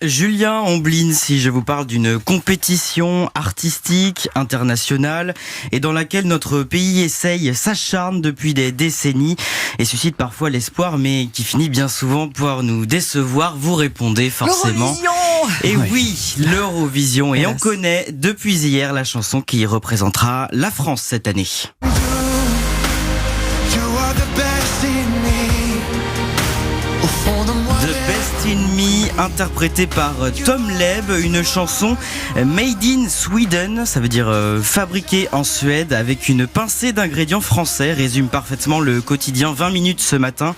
Julien Omblin, si je vous parle d'une compétition artistique internationale et dans laquelle notre pays s'acharne depuis des décennies et suscite parfois l'espoir, mais qui finit bien souvent par nous décevoir, vous répondez forcément. Et oui, l'Eurovision. Et on connaît depuis hier la chanson qui représentera la France cette année. The Best in Me, interprétée par Tom Leb, une chanson made in Sweden, ça veut dire fabriquée en Suède, avec une pincée d'ingrédients français, résume parfaitement le quotidien 20 minutes ce matin.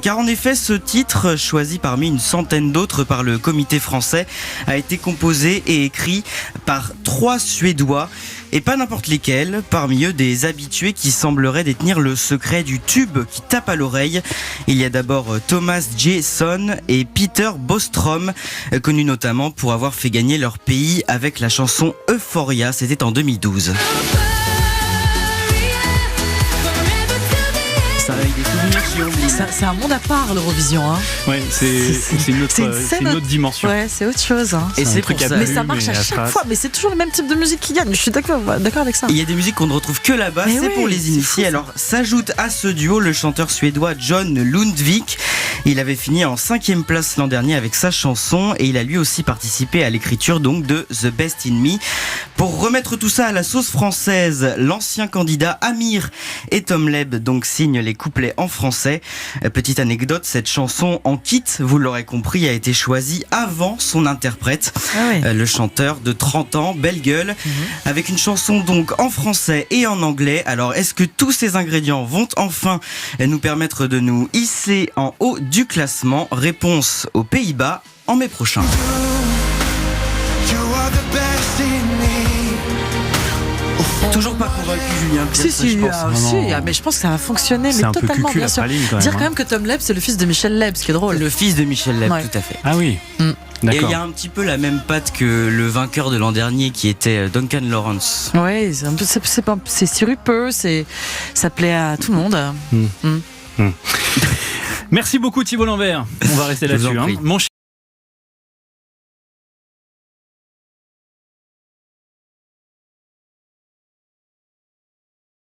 Car en effet, ce titre, choisi parmi une centaine d'autres par le comité français, a été composé et écrit par 3 Suédois. Et pas n'importe lesquels, parmi eux des habitués qui sembleraient détenir le secret du tube qui tape à l'oreille. Il y a d'abord Thomas Jesson et Peter Bostrom, connus notamment pour avoir fait gagner leur pays avec la chanson Euphoria, c'était en 2012. Ça réveille des souvenirs chez Omblin. C'est un monde à part, l'Eurovision. Hein. Ouais, c'est une autre dimension. Ouais, c'est autre chose. Hein. Et c'est pour ça. Mais ça marche à chaque fois. Mais c'est toujours le même type de musique qui gagne. Je suis d'accord avec ça. Il y a des musiques qu'on ne retrouve que là-bas, mais c'est pour les initiés. Alors s'ajoute à ce duo le chanteur suédois John Lundvik. Il avait fini en 5e place l'an dernier avec sa chanson et il a lui aussi participé à l'écriture donc de The Best in Me. Pour remettre tout ça à la sauce française, l'ancien candidat Amir et Tom Leb donc signent les couplets en français. Petite anecdote, cette chanson en kit, vous l'aurez compris, a été choisie avant son interprète, le chanteur de 30 ans, Belle Gueule, avec une chanson donc en français et en anglais. Alors est-ce que tous ces ingrédients vont enfin nous permettre de nous hisser en haut du classement? Réponse aux Pays-Bas en mai prochain. Toujours pas convaincu, Julien. Mais je pense que ça va fonctionner, mais totalement, bien sûr. Dire quand même que Tom Leb, c'est le fils de Michel Leb, ce qui est drôle. Le fils de Michel Leb, tout à fait. Ah oui. Et il y a un petit peu la même patte que le vainqueur de l'an dernier qui était Duncan Lawrence. Ouais, c'est sirupeux, ça plaît à tout le monde. Merci beaucoup Thibault Lambert. On va rester là-dessus.